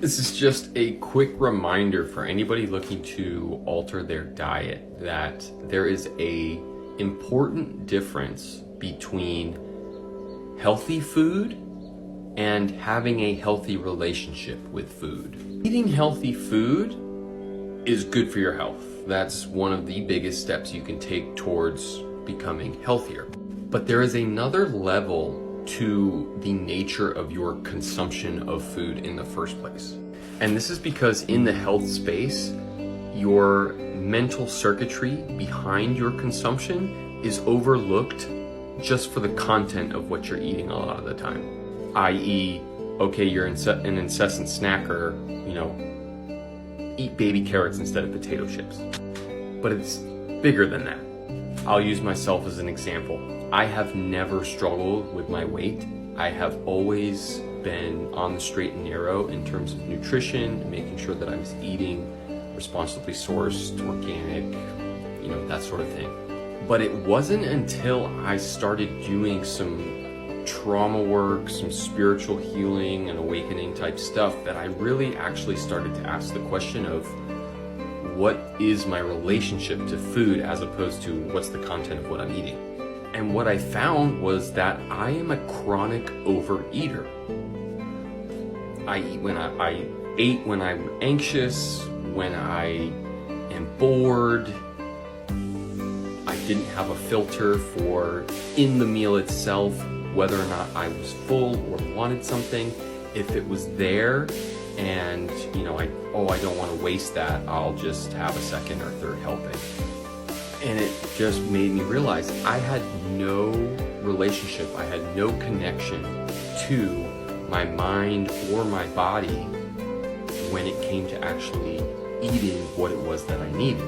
This is just a quick reminder for anybody looking to alter their diet that there is an important difference between healthy food and having a healthy relationship with food. Eating healthy food is good for your health. That's one of the biggest steps you can take towards becoming healthier. But there is another level to the nature of your consumption of food in the first place. And this is because in the health space, your mental circuitry behind your consumption is overlooked just for the content of what you're eating a lot of the time. I.e., okay, you're an incessant snacker, eat baby carrots instead of potato chips. But it's bigger than that. I'll use myself as an example. I have never struggled with my weight. I have always been on the straight and narrow in terms of nutrition, making sure that I was eating responsibly sourced, organic, that sort of thing. But it wasn't until I started doing some trauma work, some spiritual healing and awakening type stuff that I really actually started to ask the question of what is my relationship to food as opposed to what's the content of what I'm eating. And what I found was that I am a chronic overeater. I eat when I ate when I'm anxious, when I am bored. I didn't have a filter for in the meal itself, whether or not I was full or wanted something. If it was there and, I don't want to waste that, I'll just have a second or third helping. And it just made me realize I had no relationship, I had no connection to my mind or my body when it came to actually eating what it was that I needed.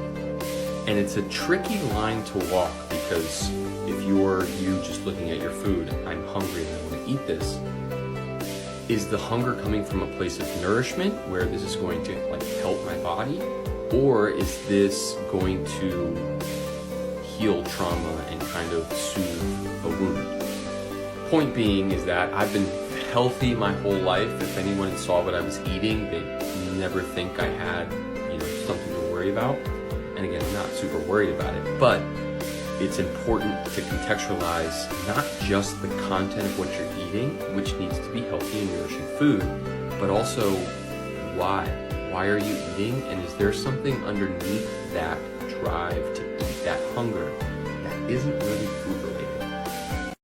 And it's a tricky line to walk because if you're just looking at your food, I'm hungry and I want to eat this, is the hunger coming from a place of nourishment where this is going to help my body? Or is this going to heal trauma and kind of soothe a wound? Point being is that I've been healthy my whole life. If anyone saw what I was eating, they'd never think I had, something to worry about. And again, I'm not super worried about it, but it's important to contextualize not just the content of what you're eating, which needs to be healthy and nourishing food, but also why. Why are you eating? And is there something underneath that drive to eat, that hunger, that isn't really food